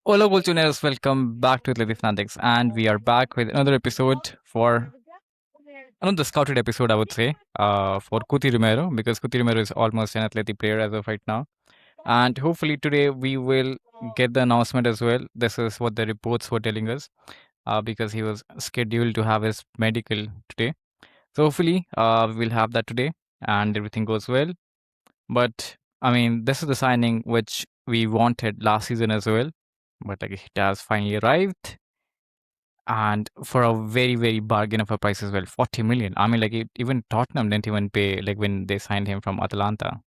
Hola, Bolchoneros. Welcome back to Atleti Fanatics, and we are back with another episode for another scouted episode, I would say, for Cuti Romero, because Cuti Romero is almost an Atleti player as of right now. And hopefully today we will get the announcement as well. This is what the reports were telling us, because he was scheduled to have his medical today. So hopefully we will have that today, and everything goes well. But I mean, this is the signing which we wanted last season as well, but like it has finally arrived, and for a very very bargain of a price as well, 40 million. I mean, like even Tottenham didn't even pay like when they signed him from Atalanta.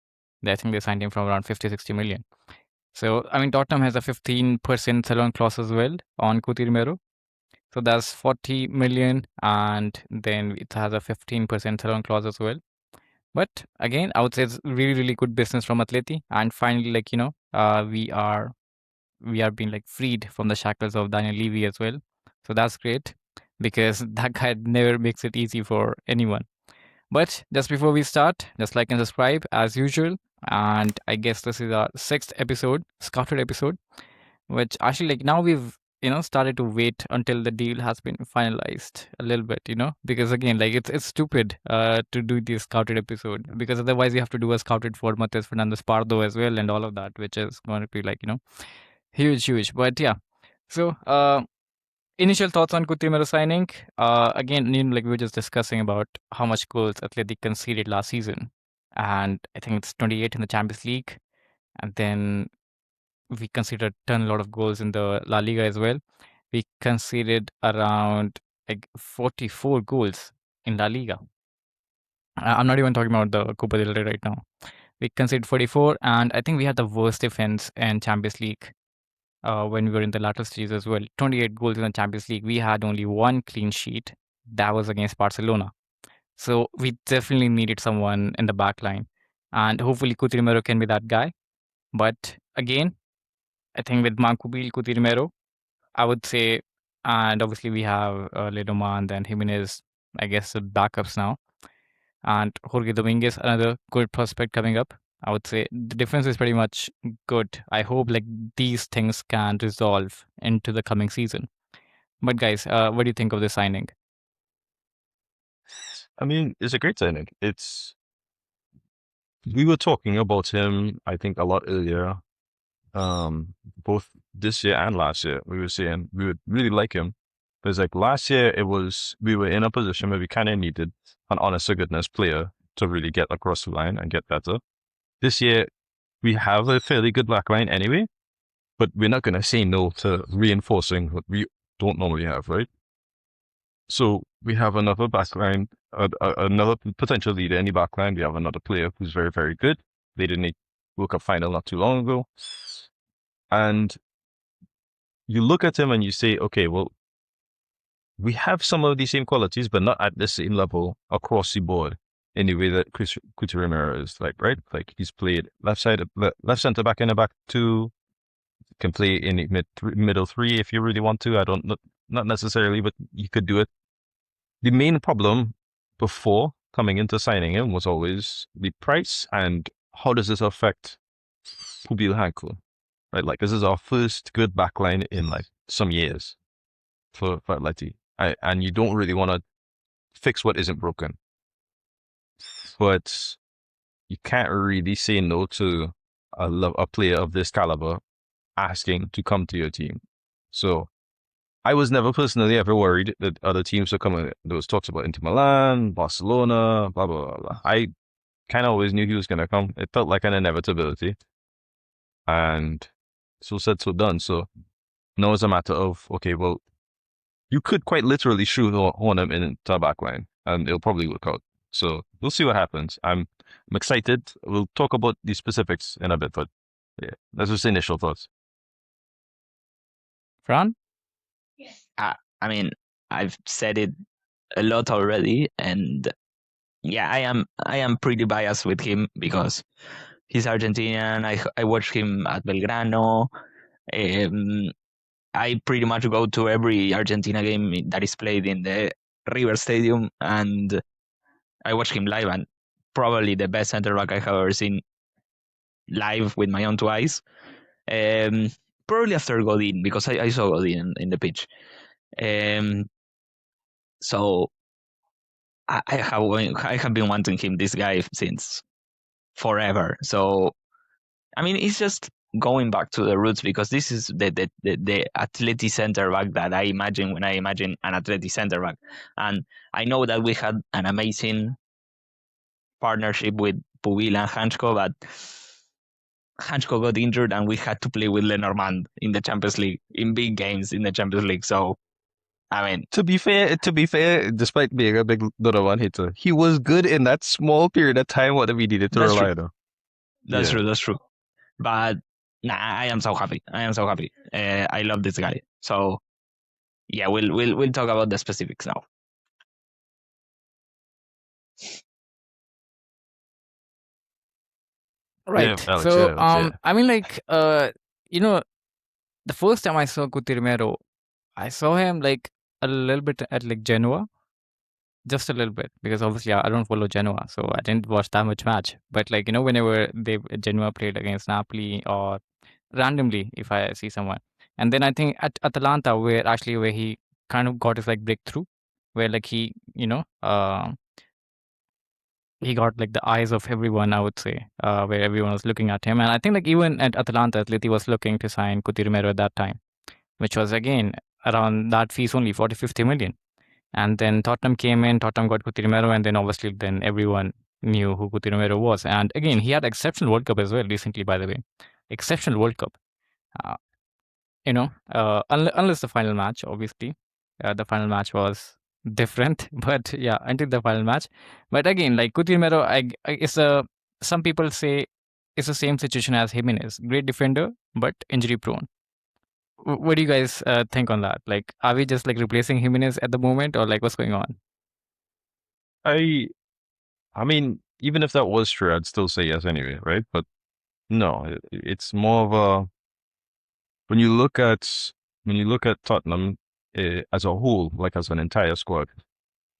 I think they signed him from around 50-60 million. So I mean, Tottenham has a 15% sell-on clause as well on Cuti Romero. So that's 40 million, and then it has a 15% sell-on clause as well. But again, I would say it's really, really good business from Atleti. And finally, like, we are being like freed from the shackles of Daniel Levy as well. So that's great because that guy never makes it easy for anyone. But just before we start, just like and subscribe as usual. And I guess this is our sixth episode, scouted episode, which actually like now we've started to wait until the deal has been finalized a little bit, because again like it's stupid to do this scouted episode, because otherwise you have to do a scouted for Matheus Fernandes Pardo as well and all of that, which is going to be like huge. But yeah, so initial thoughts on Coutinho signing. Again, like we were just discussing about how much goals Athletic conceded last season, and I think it's 28 in the Champions League, and then we considered ton a lot of goals in the La Liga as well. We conceded around like 44 goals in La Liga. I'm not even talking about the Copa del Rey right now. We conceded 44, and I think we had the worst defense in Champions League when we were in the latter stages as well. 28 goals in the Champions League. We had only one clean sheet. That was against Barcelona. So we definitely needed someone in the back line. And hopefully Cuti Romero can be that guy. But again, I think with Mancubil, Cuti Romero, I would say, and obviously we have Ledoma and then Jimenez, I guess, the backups now. And Jorge Dominguez, another good prospect coming up. I would say the difference is pretty much good. I hope like these things can resolve into the coming season. But guys, what do you think of this signing? I mean, it's a great signing. We were talking about him, I think, a lot earlier, both this year and last year. We were saying we would really like him. Because like last year, we were in a position where we kind of needed an honest to goodness player to really get across the line and get better. This year, we have a fairly good back line anyway, but we're not going to say no to reinforcing what we don't normally have, right? So we have another backline, another potential leader in the backline. We have another player who's very, very good. They did a World Cup final not too long ago. And you look at him and you say, okay, well, we have some of the same qualities, but not at the same level across the board in the way that Cuti Romero is, like, right? Like he's played left center back in the back two, can play in the middle three if you really want to. I don't, not necessarily, but you could do it. The main problem before coming into signing him was always the price and how does this affect Pubil Hanko, right? Like this is our first good backline in like some years for Atleti. And you don't really want to fix what isn't broken. But you can't really say no to a player of this caliber asking to come to your team. So I was never personally ever worried that other teams were coming. There was talks about Inter Milan, Barcelona, blah, blah, blah, blah. I kind of always knew he was going to come. It felt like an inevitability. And so said, so done. So now it's a matter of, okay, well, you could quite literally shoot on him into a backline and it'll probably work out. So we'll see what happens. I'm excited. We'll talk about the specifics in a bit, but yeah, that's just initial thoughts. Fran? I mean, I've said it a lot already, and yeah, I am pretty biased with him because he's Argentinian. I watched him at Belgrano. I pretty much go to every Argentina game that is played in the River Stadium, and I watch him live, and probably the best center back I have ever seen live with my own two eyes. probably after Godin, because I saw Godin in the pitch. So I have been wanting him, this guy, since forever. So I mean, it's just going back to the roots, because this is the Atleti center back that I imagine when I imagine an Atleti center back. And I know that we had an amazing partnership with Pubil and Hansko, but Hansko got injured and we had to play with Lenormand in the Champions League, in big games in the Champions League. So I mean, To be fair, despite being a big Donovan hitter, he was good in that small period of time whatever we needed to that's rely true. on. That's Yeah. true. That's true. But nah, I am so happy. I love this guy. So yeah, we'll talk about the specifics now. Right. Yeah, Alex, So, yeah, Alex, yeah. I mean, like, you know, the first time I saw Cuti Romero, I saw him like a little bit at like Genoa, just a little bit, because obviously I don't follow Genoa, so I didn't watch that much match. But like, whenever Genoa played against Napoli, or randomly if I see someone, and then I think at Atalanta, where he kind of got his like breakthrough, where like he got like the eyes of everyone, I would say, where everyone was looking at him. And I think like even at Atalanta, Atleti was looking to sign Cuti Romero at that time, which was again around that fees only, 40, 50 million. And then Tottenham came in, Tottenham got Cuti Romero, and then obviously then everyone knew who Cuti Romero was. And again, he had exceptional World Cup as well recently, by the way. Exceptional World Cup. Uh, unless the final match, obviously. The final match was different, but yeah, until the final match. But again, like Cuti Romero, some people say it's the same situation as Jimenez. Great defender, but injury prone. What do you guys think on that? Like, are we just like replacing Jimenez at the moment, or like what's going on? I mean, even if that was true, I'd still say yes anyway, right? But no, it's more of a when you look at Tottenham as a whole, like as an entire squad,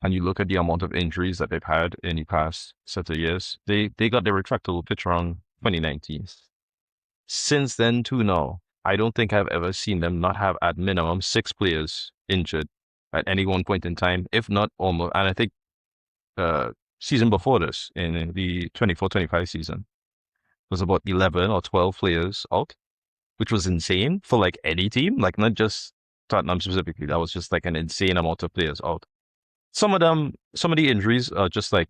and you look at the amount of injuries that they've had in the past set of years, they got their retractable pitch around 2019. Since then to now, I don't think I've ever seen them not have at minimum 6 players injured at any one point in time, if not almost. And I think season before this, in the 24-25 season, was about 11 or 12 players out, which was insane for like any team, like not just Tottenham specifically. That was just like an insane amount of players out. Some of the injuries are just like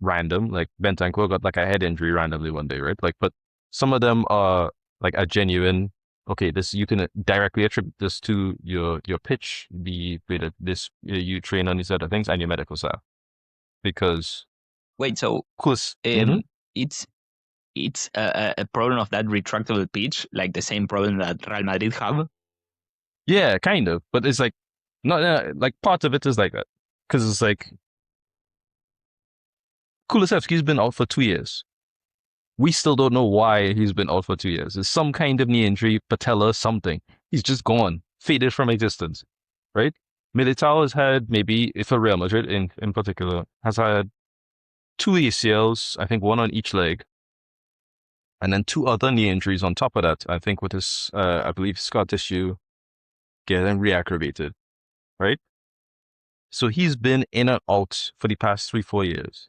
random. Like Bentancur got like a head injury randomly one day, right? Like, but some of them are like a genuine. Okay, this you can directly attribute this to your pitch, the way that this you train on these other things, and your medical staff. Because wait, so close. it's a problem of that retractable pitch, like the same problem that Real Madrid have? Yeah, kind of. But it's like not like part of it is like that because it's like Kulusevski's been out for 2 years. We still don't know why he's been out for 2 years. It's some kind of knee injury, patella, something. He's just gone, faded from existence, right? Militao has had maybe, for Real Madrid in particular, has had 2 ACLs, I think one on each leg, and then 2 other knee injuries on top of that. I think with his, I believe, scar tissue getting reactivated, right? So he's been in and out for the past 3-4 years.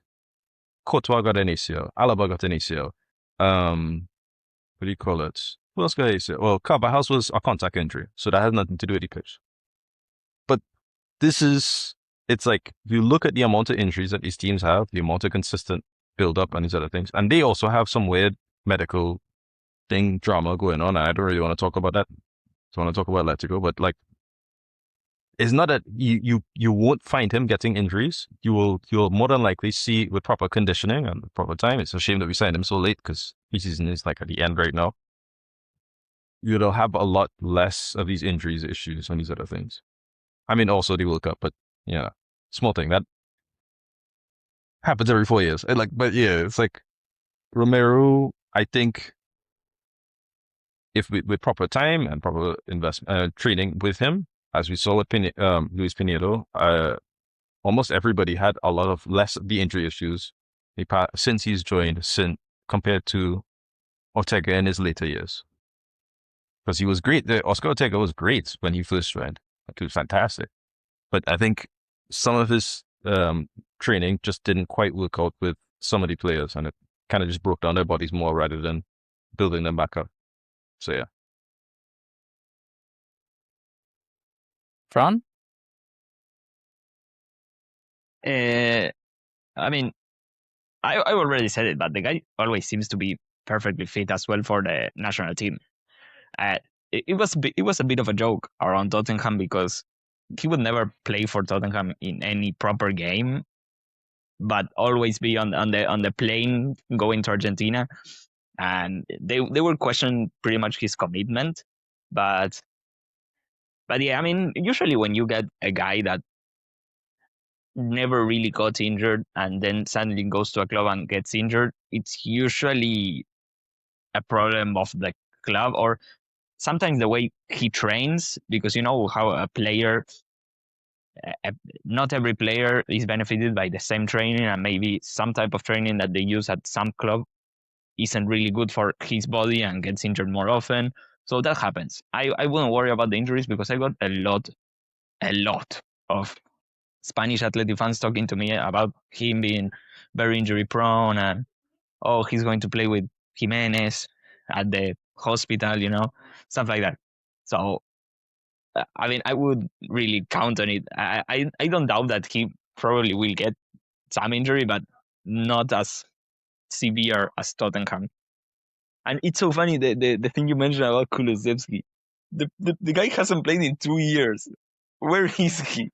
Courtois got an ACL. Alaba got an ACL. What do you call it? Who else got an ACL? Well, Carvajal was a contact injury, so that has nothing to do with the pitch. But it's like, if you look at the amount of injuries that these teams have, the amount of consistent build-up and these other things, and they also have some weird medical drama going on. I don't really want to talk about that. I want to talk about Atletico, but like, it's not that you won't find him getting injuries. You'll more than likely see with proper conditioning and proper time. It's a shame that we signed him so late because his season is like at the end right now. You'll have a lot less of these injuries issues and these other things. I mean, also the World Cup, but yeah, small thing that happens every 4 years. But yeah, it's like Romero. I think if with proper time and proper training with him, as we saw with Luis Pinedo, almost everybody had a lot of less of the injury issues since he's joined, compared to Ortega in his later years. because he was great. Oscar Ortega was great when he first went. Like, he was fantastic. But I think some of his training just didn't quite work out with some of the players, and it kind of just broke down their bodies more rather than building them back up. So yeah. Fran? I mean, I already said it, but the guy always seems to be perfectly fit as well for the national team. Uh, it was a bit of a joke around Tottenham because he would never play for Tottenham in any proper game, but always be on the plane going to Argentina, and they were questioning pretty much his commitment, but yeah, I mean, usually when you get a guy that never really got injured and then suddenly goes to a club and gets injured, it's usually a problem of the club or sometimes the way he trains, because you know how a player, not every player is benefited by the same training, and maybe some type of training that they use at some club isn't really good for his body and gets injured more often. So that happens. I wouldn't worry about the injuries because I got a lot of Spanish Atleti fans talking to me about him being very injury prone and oh, he's going to play with Jimenez at the hospital, stuff like that. So, I mean, I would really count on it. I don't doubt that he probably will get some injury, but not as severe as Tottenham. And it's so funny, the thing you mentioned about Kulusevski. The guy hasn't played in 2 years. Where is he?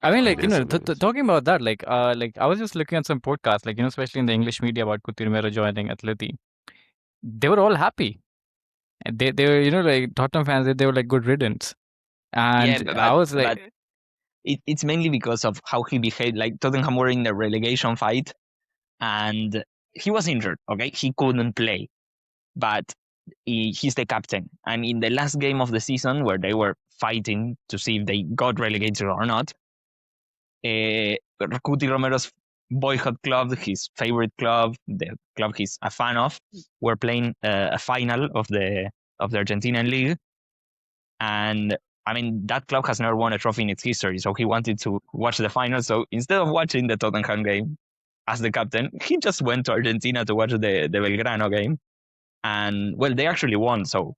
I mean, like, Ridiculous. talking about that, like I was just looking at some podcasts, like, especially in the English media about Cuti Romero joining Atleti. They were all happy. And they were, like Tottenham fans, they were like good riddance. Yeah, And I was but like, it's mainly because of how he behaved. Like Tottenham were in the relegation fight, and he was injured. Okay, he couldn't play, but he's the captain. And in the last game of the season, where they were fighting to see if they got relegated or not, Cuti Romero's boyhood club, his favorite club, the club he's a fan of, were playing a final of the Argentine League, and I mean, that club has never won a trophy in its history, so he wanted to watch the final. So instead of watching the Tottenham game as the captain, he just went to Argentina to watch the Belgrano game. And, well, they actually won, so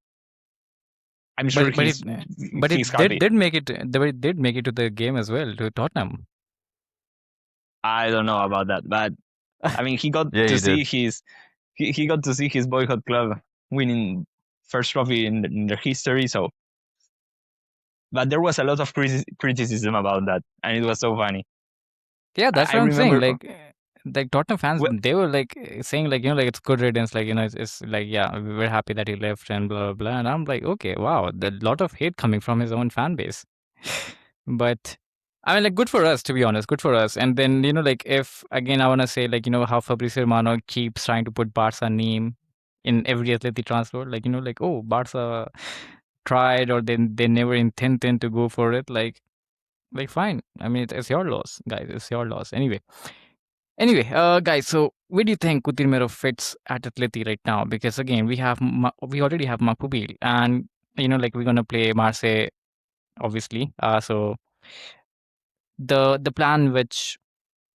I'm sure but he's it happy. did make it. It did make it to the game as well, to Tottenham. I don't know about that, but I mean, he got Yeah, to he see did. he got to see his boyhood club winning first trophy in their history. So, but there was a lot of criticism about that, and it was so funny. Yeah, that's I what I'm saying. remember. Like Tottenham fans, Well, they were like saying like like it's good riddance. Like it's like yeah, we're happy that he left and blah blah blah. And I'm like, okay, wow, a lot of hate coming from his own fan base. But I mean, like, good for us, to be honest. Good for us. And then like if again I wanna say like how Fabrizio Romano keeps trying to put Barca name in every Atleti transfer. Like like oh Barca tried or they never intended to go for it. Like fine. I mean, it's your loss, guys. It's your loss. Anyway, guys. So where do you think Coutinho fits at Atleti right now? Because again, we already have Makubil, and like we're gonna play Marseille, obviously. So the plan which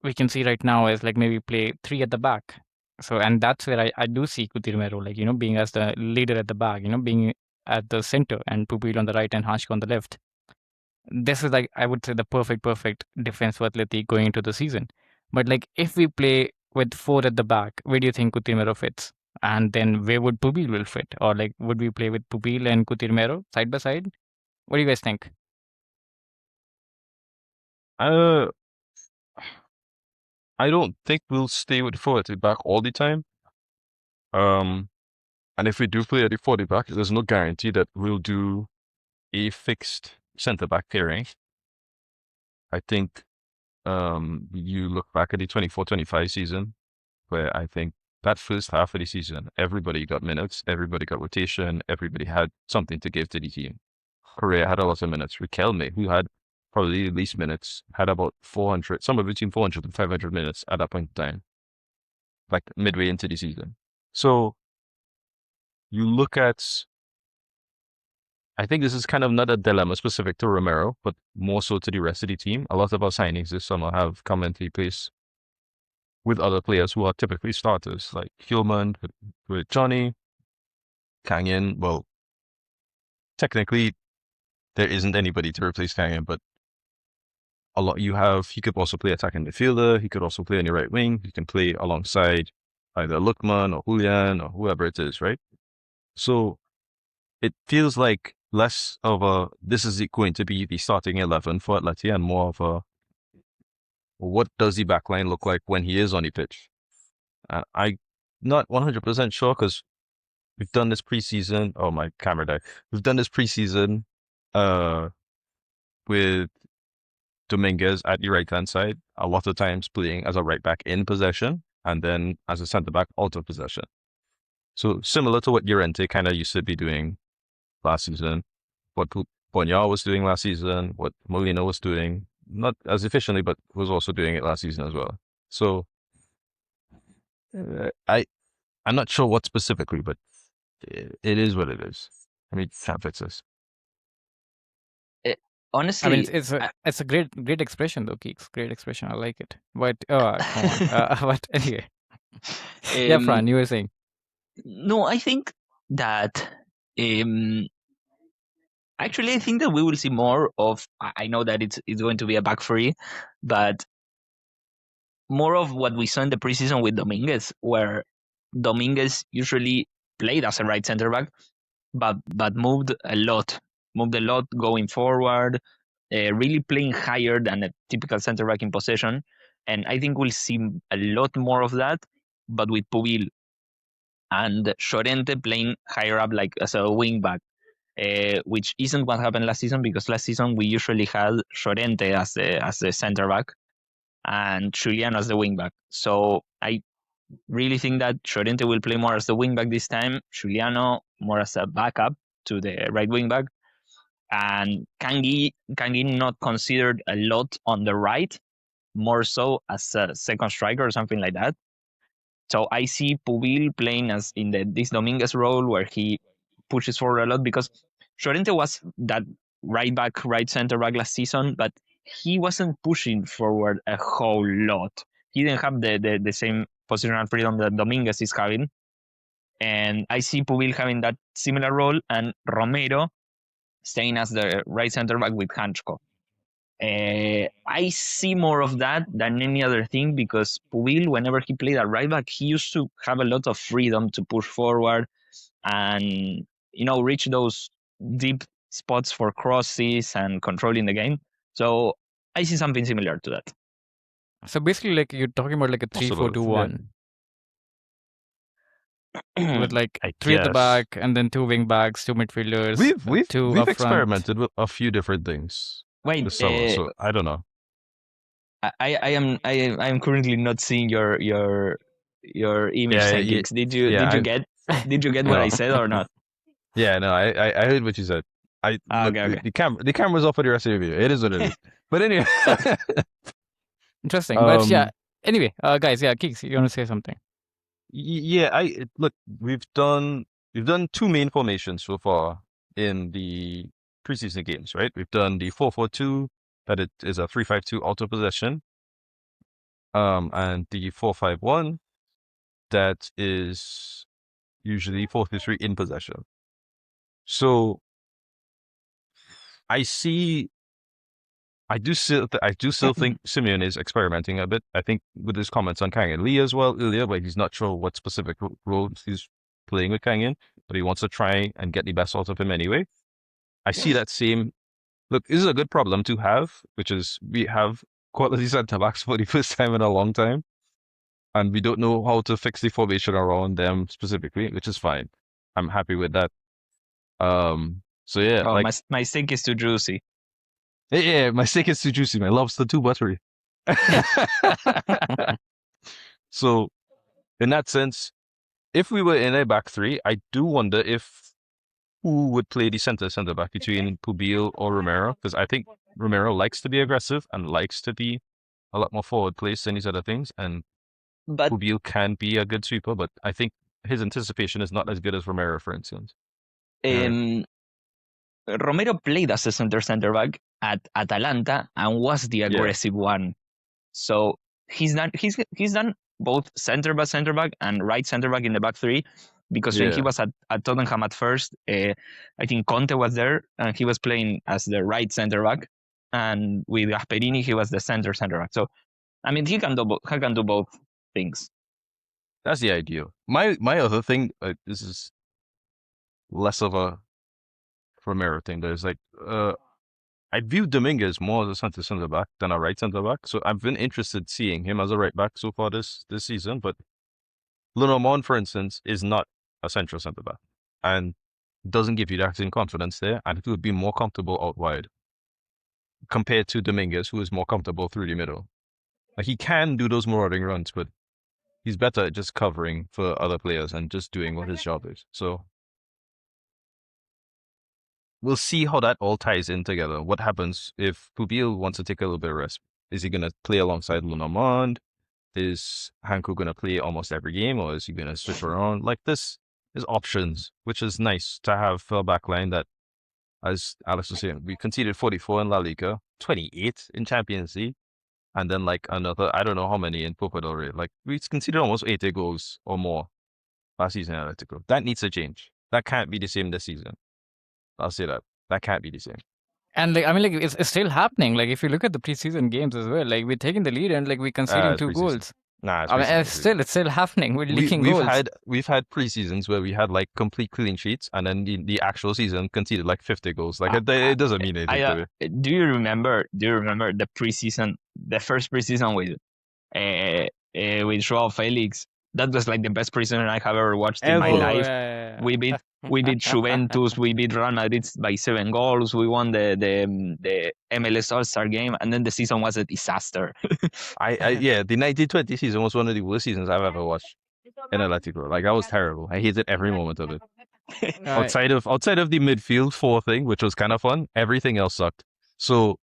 we can see right now is like maybe play three at the back. So and that's where I do see Cuti Romero, like being as the leader at the back, being at the center and Pupil on the right and Hansko on the left. This is like I would say the perfect defense for Atleti going into the season. But like if we play with four at the back, where do you think Coutinho fits? And then where would Pupil will fit? Or like would we play with Pupil and Coutinho side by side? What do you guys think? Uh, I don't think we'll stay with 40 back all the time. And if we do play at the 40 back, there's no guarantee that we'll do a fixed center back pairing. I think you look back at the 24-25 season, where I think that first half of the season, everybody got minutes, everybody got rotation, everybody had something to give to the team. Correa had a lot of minutes. Riquelme, who had probably the least minutes, had about 400, somewhere between 400 and 500 minutes at that point in time, like midway into the season. So you look at, I think this is kind of not a dilemma specific to Romero, but more so to the rest of the team. A lot of our signings this summer have come into place with other players who are typically starters, like Hillman with Johnny, Kangin. Well, technically, there isn't anybody to replace Kangin, but he could also play attacking midfielder. He could also play on the right wing. He can play alongside either Lukman or Julian or whoever it is, right? So it feels like less of a, this is going to be the starting 11 for Atleti, and more of a, what does the backline look like when he is on the pitch? I'm not 100% sure, because we've done this preseason. Oh, my camera died. We've done this preseason with Dominguez at the right-hand side, a lot of times playing as a right back in possession, and then as a centre back out of possession. So similar to what Llorente kind of used to be doing last season, what Bonyar was doing last season, what Molina was doing, not as efficiently, but was also doing it last season as well. So I'm not sure what specifically, but it is what it is. I mean, can't fix this. Honestly, I mean, it's a great expression though, Keeks. Great expression. I like it. But come on. But anyway, yeah, Fran, you were saying. No, I think that actually I think that we will see more of. I know that it's going to be a back three, but more of what we saw in the preseason with Dominguez, where Dominguez usually played as a right center back, but moved a lot going forward, really playing higher than a typical center back in possession. And I think we'll see a lot more of that, but with Pubil and Llorente playing higher up, like as a wing back, which isn't what happened last season, because last season we usually had Llorente as the center back and Julian as the wing back. So I really think that Llorente will play more as the wing back this time, Juliano more as a backup to the right wing back, and Kangi not considered a lot on the right, more so as a second striker or something like that. So I see Pubil playing as in this Dominguez role, where he pushes forward a lot, because Llorente was that right back, right center back last season, but he wasn't pushing forward a whole lot. He didn't have the same positional freedom that Dominguez is having. And I see Pubil having that similar role, and Romero staying as the right center back with Hanchko. I see more of that than any other thing, because Pubil, whenever he played at right back, he used to have a lot of freedom to push forward and reach those deep spots for crosses and controlling the game. So I see something similar to that. So basically, like, you're talking about like a 3-4-2-1 with like I three at the guess. back, and then two wing backs, two midfielders, two We've up front. experimented with a few different things Wait, this summer, so I don't know. I am currently not seeing your image settings. Did you get what I said or not? Yeah, no, I heard what you said. Okay. The camera's off for the rest of the video. It is what it is. But anyway. Interesting. But yeah, anyway, guys, yeah, Keeks, you want to say something? Yeah, look, we've done two main formations so far in the preseason games, right? We've done the 4-4-2, that it is a 3-5-2 auto possession, and the 4-5-1, that is usually 4-3 in possession. So I do still think Simeone is experimenting a bit. I think with his comments on Kang and Lee as well earlier, where he's not sure what specific role he's playing with Kang in, but he wants to try and get the best out of him anyway. I see that same. Look, this is a good problem to have, which is we have quality centre backs for the first time in a long time, and we don't know how to fix the formation around them specifically, which is fine. I'm happy with that. So yeah, Oh, my steak is too juicy. Yeah, my steak is too juicy. My lobster too buttery. So, in that sense, if we were in a back three, I do wonder who would play the center back between Pubil or Romero, because I think Romero likes to be aggressive and likes to be a lot more forward placed than these other things, and Pubil can be a good sweeper, but I think his anticipation is not as good as Romero, for instance. Romero played as a center back at Atalanta and was the aggressive one. So he's done both center back and right center back in the back three, because when he was at Tottenham at first, I think Conte was there and he was playing as the right center back, and with Gasperini he was the center back. So I mean he can do both things. That's the ideal. My other thing, this is less of a Romero thing. There's like I view Dominguez more as a center back than a right center back. So I've been interested seeing him as a right back so far this season. But Lenormand, for instance, is not a central center back and doesn't give you that same confidence there. And it would be more comfortable out wide compared to Dominguez, who is more comfortable through the middle. Like he can do those marauding runs, but he's better at just covering for other players and just doing what his job is. So we'll see how that all ties in together. What happens if Pubil wants to take a little bit of rest? Is he going to play alongside Lenormand? Is Hanko going to play almost every game, or is he going to switch around? Like this is options, which is nice to have for a backline that, as Alex was saying, we conceded 44 in La Liga, 28 in Champions League, and then like another, I don't know how many in Copa del Rey. Like we conceded almost 80 goals or more last season at Atletico. That needs to change. That can't be the same this season. I'll say that. That can't be the same. And like I mean, like it's still happening. Like if you look at the preseason games as well, like we're taking the lead and like we're conceding It's 2 preseason. goals. Nah, it's I mean, preseason. it's still happening. We're leaking we've goals. had preseasons where we had like complete clean sheets, and then the actual season conceded like 50 goals. Like it doesn't mean anything to me. Do you remember the preseason, the first preseason with Joao Felix? That was like the best preseason I have ever watched in my life. Yeah. We beat Juventus, we beat Real Madrid by 7 goals. We won the MLS All-Star game, and then the season was a disaster. Yeah, the 1920 season was one of the worst seasons I've ever watched in Atletico. Like that was terrible. I hated every moment of it. Outside of the midfield 4 thing, which was kind of fun, everything else sucked. So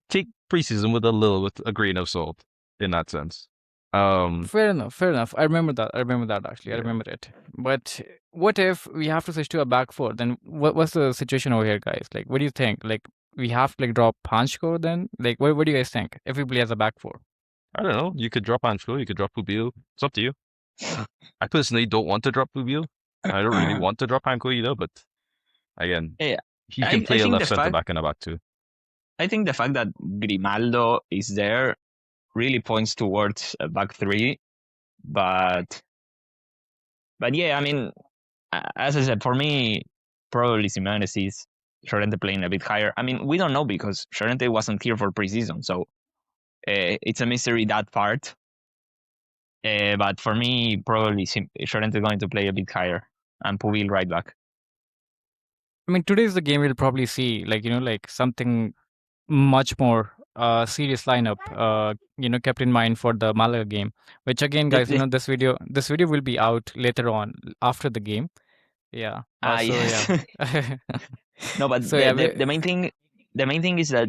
take preseason with a grain of salt in that sense. Fair enough. I remember that actually. I Yeah. remember it. But what if we have to switch to a back 4? Then what's the situation over here, guys? Like, what do you think? Like, we have to like drop Hansko then? Like, what do you guys think? If we play as a back 4? I don't know. You could drop Ancho, you could drop Pubil. It's up to you. I personally don't want to drop Pubil. I don't really want to drop Hanko either, but again, Yeah, he can play a left center back and a back too. I think the fact that Grimaldo is there really points towards a back 3, but yeah, I mean, as I said, for me, probably Simeone sees Llorente playing a bit higher. I mean, we don't know because Llorente wasn't here for preseason, so it's a mystery, that part. But for me, probably Llorente going to play a bit higher and Pubil right back. I mean, today's the game we'll probably see like something much more serious lineup kept in mind for the Malaga game, which again, guys, this video will be out later on after the game. Yeah. Yes. Yeah. No, but So, the main thing is that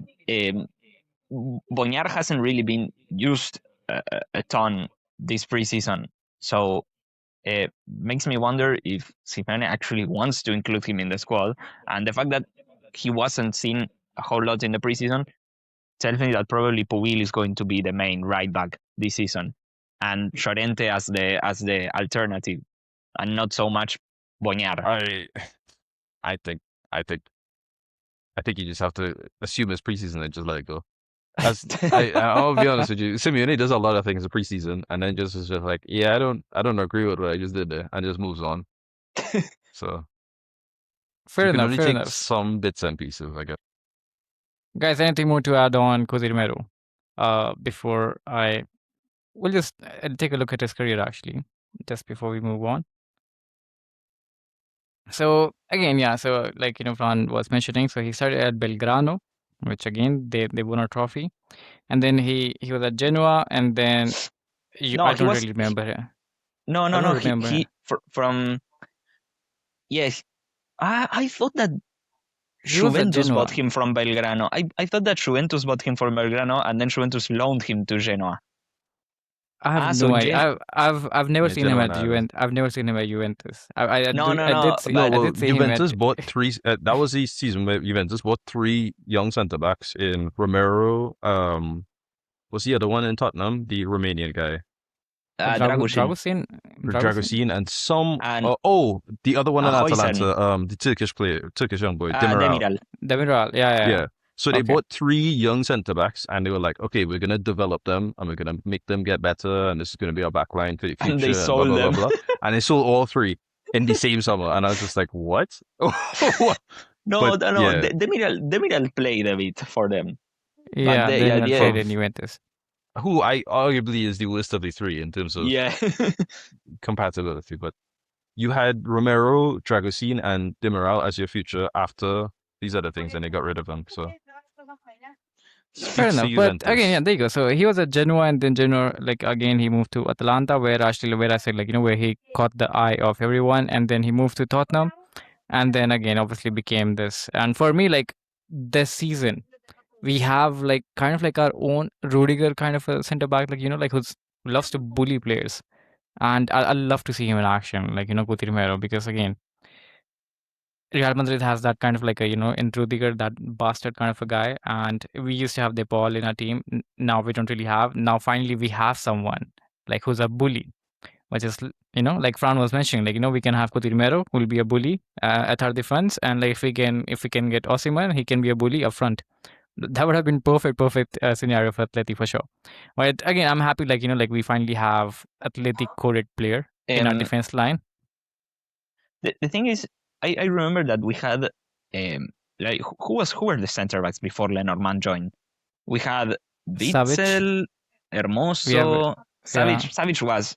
Boñar hasn't really been used a ton this preseason, so it makes me wonder if Simeone actually wants to include him in the squad, and the fact that he wasn't seen a whole lot in the preseason tells me that probably Pubil is going to be the main right back this season, and Llorente as the alternative, and not so much Boñar. I think you just have to assume it's preseason and just let it go. I'll be honest with you. Simeone does a lot of things in preseason, and then just is just like, yeah, I don't agree with what I just did there, and just moves on. So fair enough. Only take some bits and pieces, I guess. Guys, anything more to add on Cuti Romero? Before we'll just take a look at his career actually, just before we move on. So again, yeah. So like Fran was mentioning, so he started at Belgrano, which again they won a trophy, and then he was at Genoa, and then I don't really remember him. No. He from yes. I thought that Juventus bought him from Belgrano. I thought that Juventus bought him from Belgrano, and then Juventus loaned him to Genoa. I have So no idea. I've never Yeah, seen him Genoa at and Ireland. Juventus. I've never seen him at Juventus. No. I did see No, I well, did see him at Juventus bought three. That was the season where Juventus bought three young centre backs in Romero. What's the other one in Tottenham? The Romanian guy, Dragusin Dragusin. Dragosin, and some. and The other one in Huijsen, Atalanta. The Turkish young boy, Demiral. Demiral. Demiral. Yeah. Yeah. So they Okay. bought three young centre backs, and they were like, "Okay, we're gonna develop them, and we're gonna make them get better, and this is gonna be our backline for the And they future." And blah sold blah blah them. blah. And they sold all three in the same summer, and I was just like, "What?" No, But yeah, Demiral played a bit for them. Yeah, But yeah, Demiral yeah, played in Juventus. who I arguably is the worst of the three in terms of yeah. compatibility. But you had Romero, Dragosin, and Demiral as your future after these other things, and they got rid of them. So Fair speaks to enough. But again, yeah, Juventus. there you go. So he was at Genoa, and then Genoa, like again, he moved to Atalanta, where I said, like, where he caught the eye of everyone, and then he moved to Tottenham, and then again, obviously became this. And for me, like this season, we have like kind of like our own Rudiger kind of a center back, like like who's loves to bully players, and I love to see him in action, like Cuti Romero, because again, Real Madrid has that kind of like a in Rudiger, that bastard kind of a guy, and we used to have De Paul in our team. Now we don't really have. Now finally we have someone like who's a bully, which is like Fran was mentioning, like we can have Cuti Romero who will be a bully at our defense, and like if we can get Osimhen, he can be a bully up front. That would have been perfect scenario for Atleti for sure. But again, I'm happy like like we finally have athletic coded player in our Um, defense line. the thing is, I remember that we had like who were the center backs before Lenormand joined? We had Savage, Witzel, we have Hermoso, yeah. Savage was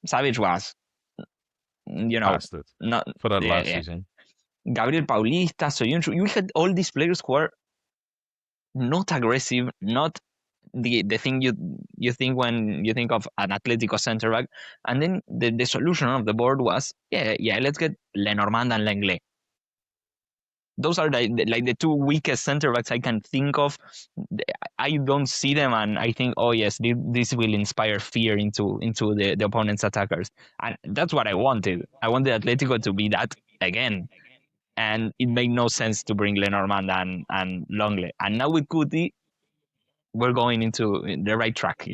Bastard not for that yeah, last yeah. season. Gabriel Paulista, so you had all these players who are not aggressive, not the thing you think when you think of an Atletico center back, and then the solution of the board was let's get Lenormand and Lenglet. Those are like the two weakest center backs I can think of. I don't see them, and I think, oh yes, this will inspire fear into the opponent's attackers, and that's what I wanted. I wanted Atletico to be that again, and it made no sense to bring Lenormand and Longley. And now with Cuti, we're going into the right track,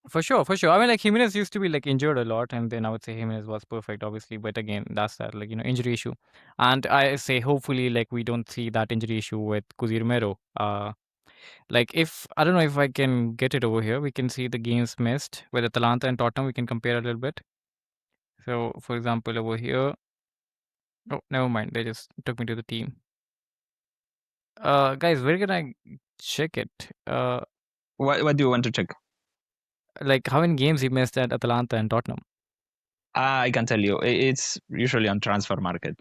For sure, for sure. I mean, like Jimenez used to be like injured a lot, and then I would say Jimenez was perfect, obviously. But again, that's that like injury issue, and I say hopefully like we don't see that injury issue with Cuti Romero. Like if I don't know if I can get it over here, we can see the games missed with Atalanta and Tottenham. We can compare a little bit. So, for example, over here. Oh, never mind. They just took me to the team. Guys, where can I check it? What do you want to check? Like how many games he missed at Atalanta and Tottenham? I can tell you, it's usually on transfer market.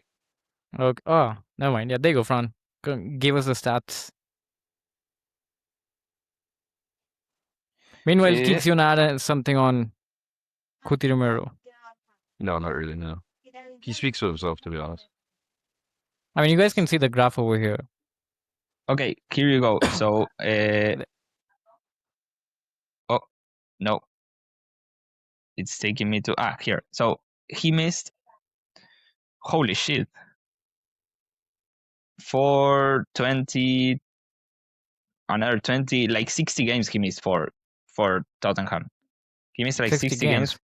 Okay. Oh, never mind. Yeah, there you go, Fran. Give us the stats. Meanwhile, Keeks, you wanna add something on Cuti Romero? No, not really. No, he speaks for himself, to be honest. I mean, you guys can see the graph over here. Okay, here you go. So, oh no, it's taking me to here. So he missed. Holy shit! For 20, another 20, like 60 games he missed for Tottenham. He missed like 60 games,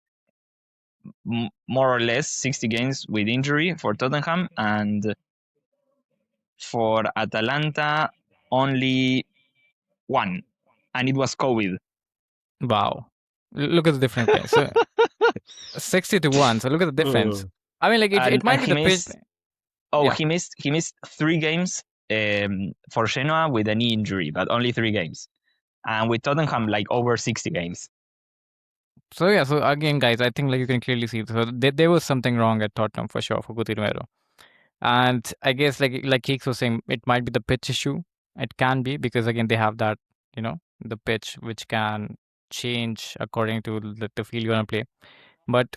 more or less 60 games with injury for Tottenham, and for Atalanta only one, and it was COVID. Wow. Look at the difference, guys. So 60 to 1. So look at the difference. I mean, like it might be the pitch. Oh, Yeah. he missed 3 games for Genoa with a knee injury, but only 3 games, and with Tottenham like over 60 games. So yeah, so again, guys, I think like you can clearly see, so there was something wrong at Tottenham for sure for Cuti Romero, and I guess like Keeks was saying, it might be the pitch issue. It can be because again they have that the pitch which can change according to the field you want to play, but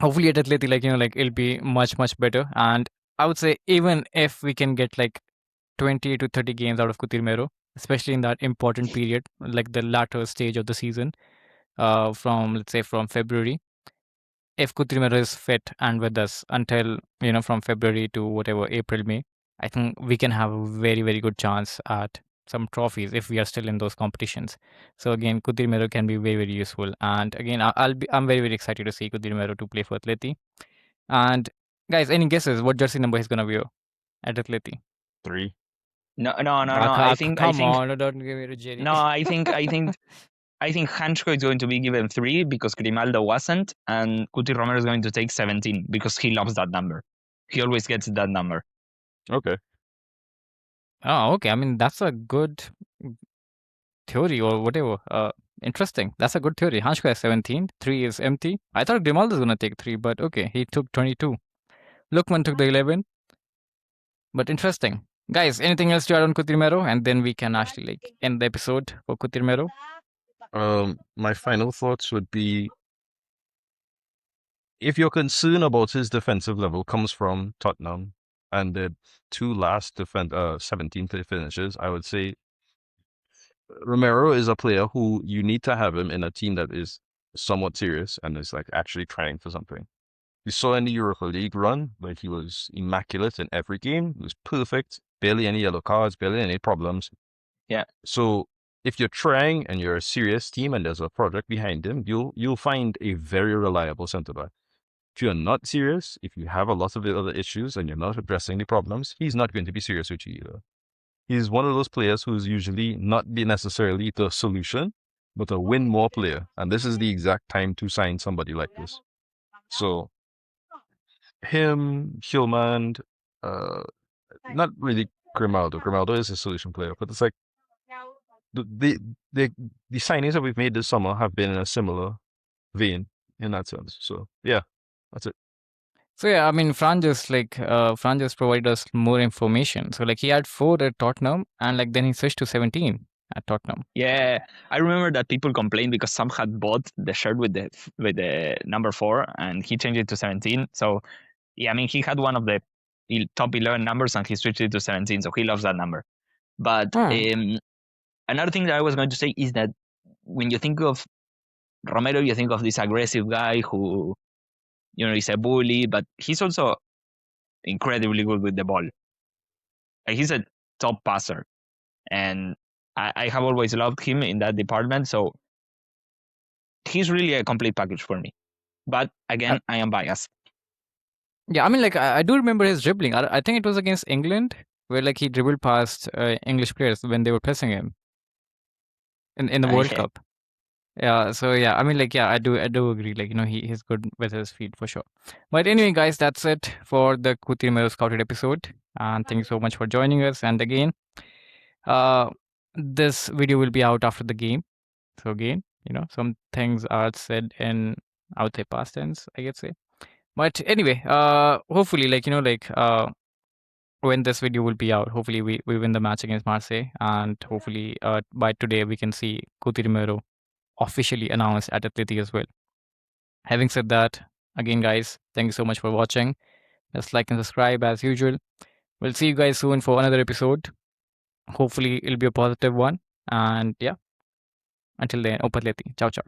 hopefully at Atleti like it'll be much better, and I would say even if we can get like 20 to 30 games out of Cuti Romero, especially in that important period, like the latter stage of the season, from, let's say, from February. If Cuti Romero is fit and with us until, from February to whatever, April, May, I think we can have a very, very good chance at some trophies if we are still in those competitions. So again, Cuti Romero can be very, very useful. And again, I'm very, very excited to see Cuti Romero to play for Atleti. And guys, any guesses what jersey number he's gonna wear at Atleti? 3. No. Come on, don't give it to Jerry. No, I think Hansko is going to be given 3 because Grimaldo wasn't, and Cuti Romero is going to take 17 because he loves that number. He always gets that number. Okay. Oh, okay. I mean, that's a good theory or whatever. Interesting. That's a good theory. Hansko has 17. 3 is empty. I thought Grimaldo was gonna take 3, but okay, he took 22. Lookman took the 11. But interesting. Guys, anything else to add on Cuti Romero? And then we can actually end the episode for Cuti Romero. My final thoughts would be, if your concern about his defensive level comes from Tottenham and the 2 last 17th finishes, I would say Romero is a player who you need to have him in a team that is somewhat serious and is like actually trying for something. You saw in the Europa League run where he was immaculate in every game. He was perfect, barely any yellow cards, barely any problems. Yeah. So if you're trying and you're a serious team and there's a project behind him, you'll find a very reliable centre back. If you're not serious, if you have a lot of the other issues and you're not addressing the problems, he's not going to be serious with you either. He's one of those players who's usually not necessarily the solution, but a win more player. And this is the exact time to sign somebody like this. So him, Hillman, not really Grimaldo. Grimaldo is a solution player, but it's like the signings that we've made this summer have been in a similar vein in that sense. So yeah, that's it. So yeah, I mean, Fran just provided us more information. So like he had 4 at Tottenham, and like then he switched to 17 at Tottenham. Yeah, I remember that people complained because some had bought the shirt with the number 4, and he changed it to 17. So yeah, I mean, he had one of the top 11 numbers, and he switched it to 17. So he loves that number. But another thing that I was going to say is that when you think of Romero, you think of this aggressive guy who, is a bully, but he's also incredibly good with the ball. Like, he's a top passer, and I have always loved him in that department. So he's really a complete package for me. But again, I am biased. Yeah, I mean, like I do remember his dribbling. I think it was against England where like he dribbled past English players when they were pressing him in the World Cup. Yeah, so yeah, I mean, like, yeah, I do agree. Like, he's good with his feet for sure. But anyway, guys, that's it for the Cuti Romero Scouted episode. And thank you so much for joining us. And again, this video will be out after the game. So again, some things are said in, I would say, past tense, I guess say. But anyway, hopefully, when this video will be out, hopefully we win the match against Marseille, and hopefully by today we can see Cuti Romero officially announced at Atleti as well. Having said that, again, guys, thank you so much for watching. Just like and subscribe as usual. We'll see you guys soon for another episode. Hopefully, it'll be a positive one. And yeah, until then, Op Atleti. Ciao, ciao.